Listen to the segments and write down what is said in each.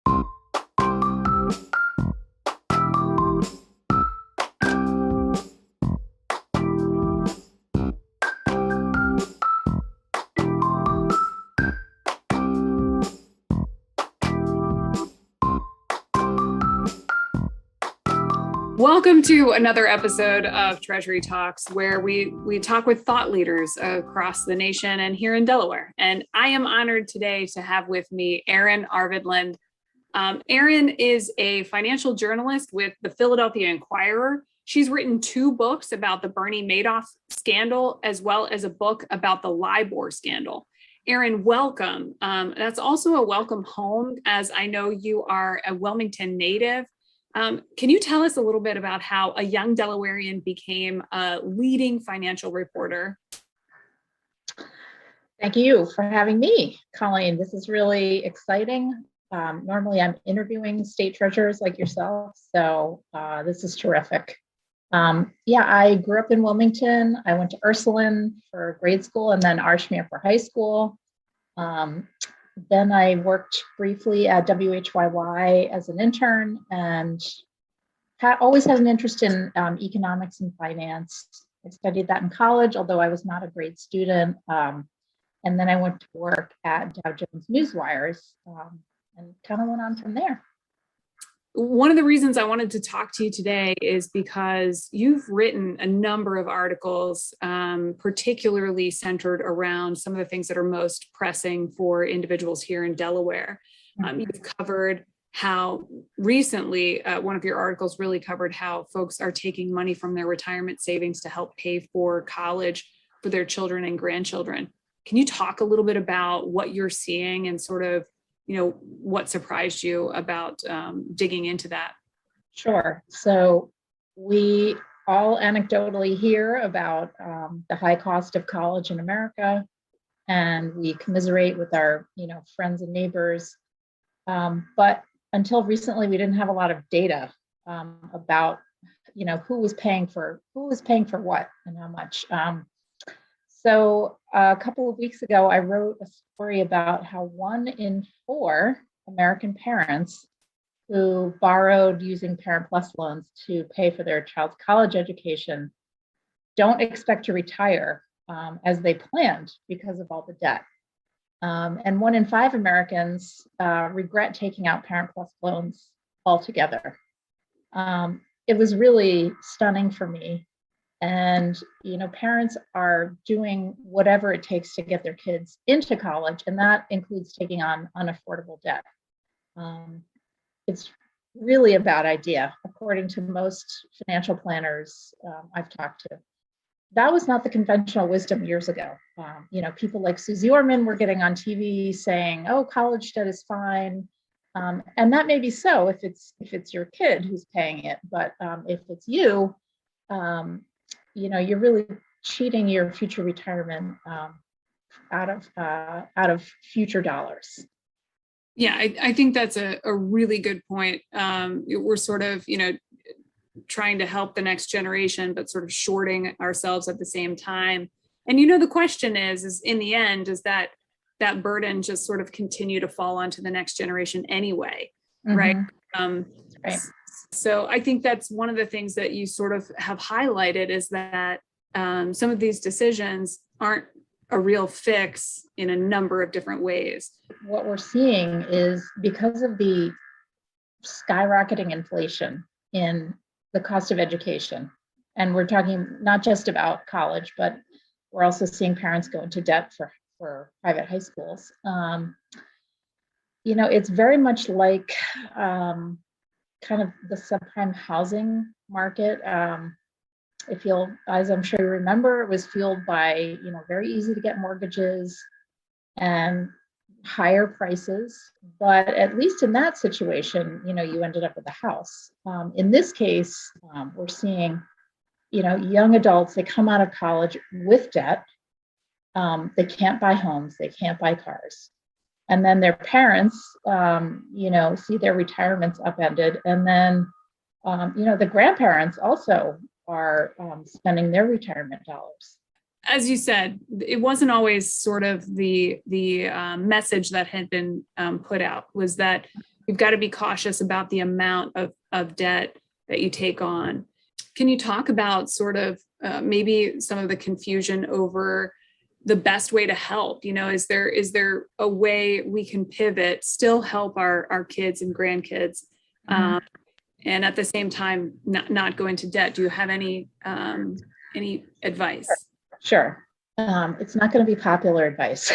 Welcome to another episode of Treasury Talks, where we talk with thought leaders across the nation and here in Delaware. And I am honored today to have with me Erin Arvedlund. Erin is a financial journalist with the Philadelphia Inquirer. She's written 2 books about the Bernie Madoff scandal, as well as a book about the LIBOR scandal. Erin, welcome. That's also a welcome home, as I know you are a Wilmington native. Can you tell us a little bit about how a young Delawarean became a leading financial reporter? Thank you for having me, Colleen. This is really exciting. Normally I'm interviewing state treasurers like yourself, so this is terrific. I grew up in Wilmington. I went to Ursuline for grade school and then Archmere for high school. Then I worked briefly at WHYY as an intern and always had an interest in economics and finance. I studied that in college, although I was not a great student. And then I went to work at Dow Jones Newswires and kind of went on from there. One of the reasons I wanted to talk to you today is because you've written a number of articles, particularly centered around some of the things that are most pressing for individuals here in Delaware. You've covered how recently, one of your articles really covered how folks are taking money from their retirement savings to help pay for college for their children and grandchildren. Can you talk a little bit about what you're seeing and sort of what surprised you about digging into that? Sure. So we all anecdotally hear about the high cost of college in America, and we commiserate with our friends and neighbors. But until recently, we didn't have a lot of data about who was paying for what and how much. So a couple of weeks ago, I wrote a story about how 1 in 4 American parents who borrowed using Parent Plus loans to pay for their child's college education don't expect to retire as they planned because of all the debt. And 1 in 5 Americans regret taking out Parent Plus loans altogether. It was really stunning for me. And, parents are doing whatever it takes to get their kids into college, and that includes taking on unaffordable debt. It's really a bad idea, according to most financial planners I've talked to. That was not the conventional wisdom years ago. People like Susie Orman were getting on TV saying, "Oh, college debt is fine," and that may be so if it's your kid who's paying it, but if it's you. You're really cheating your future retirement out of future dollars. Yeah, I think that's a really good point. We're sort of, trying to help the next generation, but sort of shorting ourselves at the same time. And, the question is in the end, does that burden just sort of continue to fall onto the next generation anyway, right? Right. So I think that's one of the things that you sort of have highlighted is that some of these decisions aren't a real fix in a number of different ways. What we're seeing is because of the skyrocketing inflation in the cost of education, and we're talking not just about college, but we're also seeing parents go into debt for private high schools. It's very much like kind of the subprime housing market. As I'm sure you remember, it was fueled by, very easy to get mortgages and higher prices. But at least in that situation, you ended up with a house. In this case, we're seeing, young adults, they come out of college with debt. They can't buy homes, they can't buy cars. And then their parents, see their retirements upended. And then, the grandparents also are spending their retirement dollars. As you said, it wasn't always sort of the message that had been put out, was that you've got to be cautious about the amount of debt that you take on. Can you talk about sort of maybe some of the confusion over the best way to help? Is there a way we can pivot, still help our kids and grandkids, and at the same time not go into debt? Do you have any advice? Sure. It's not going to be popular advice.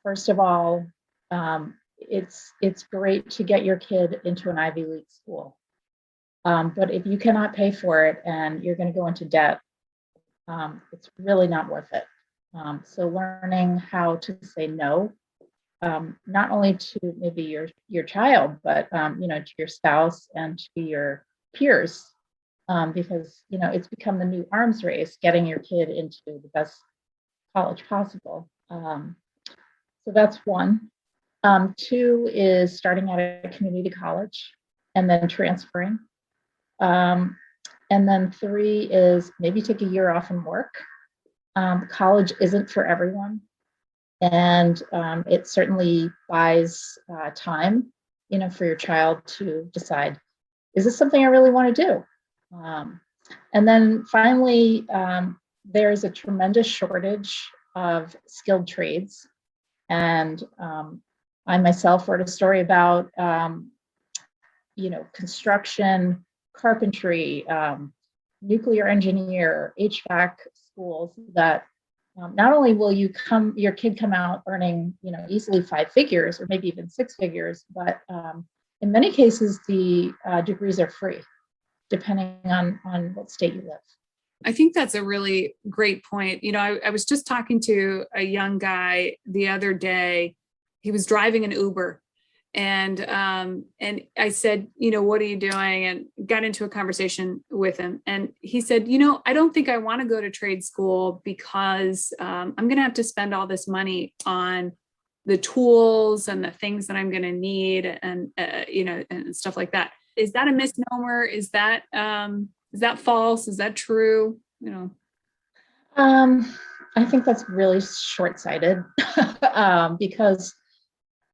First of all, it's great to get your kid into an Ivy League school. But if you cannot pay for it and you're going to go into debt, it's really not worth it. So learning how to say no, not only to maybe your child, but to your spouse and to your peers, because it's become the new arms race, getting your kid into the best college possible. So that's one. Two is starting at a community college and then transferring. And then three is maybe take a year off and work. College isn't for everyone. And it certainly buys time, for your child to decide, is this something I really want to do? And then finally, there's a tremendous shortage of skilled trades. And I myself wrote a story about, construction, carpentry, nuclear engineer, HVAC schools that not only will your kid come out earning, easily 5 figures or maybe even 6 figures, but in many cases, the degrees are free, depending on what state you live. I think that's a really great point. I was just talking to a young guy the other day. He was driving an Uber, and I said, what are you doing? And got into a conversation with him. And he said, I don't think I want to go to trade school because I'm going to have to spend all this money on the tools and the things that I'm going to need, and and stuff like that. Is that a misnomer? Is that false? Is that true? I think that's really short-sighted because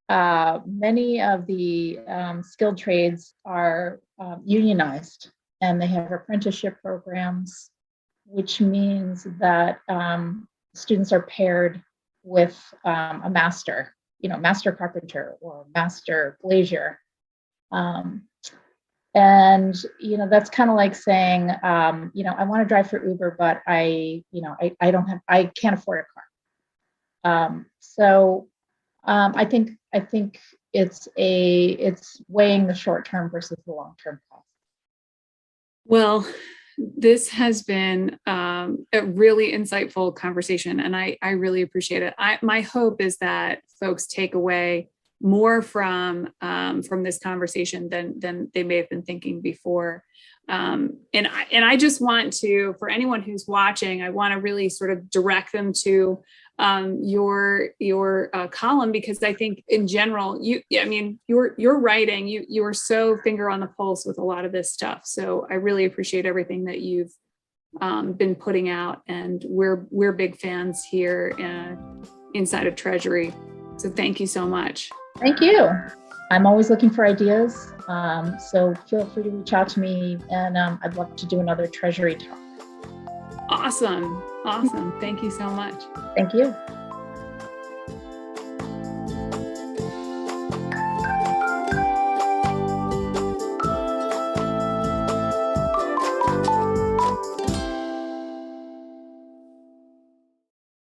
many of the skilled trades are unionized, and they have apprenticeship programs, which means that students are paired with a master, master carpenter or master glazier. And that's kind of like saying, I want to drive for Uber, but I can't afford a car. I think it's weighing the short term versus the long term cost. Well, this has been a really insightful conversation, and I really appreciate it. My hope is that folks take away more from this conversation than they may have been thinking before. And I just want to, for anyone who's watching, I want to really sort of direct them to your column, because I think in general, your writing, you are so finger on the pulse with a lot of this stuff. So I really appreciate everything that you've been putting out, and we're big fans here inside of Treasury. So thank you so much. Thank you. I'm always looking for ideas. So feel free to reach out to me, and I'd love to do another Treasury Talk. Awesome. Thank you so much. Thank you.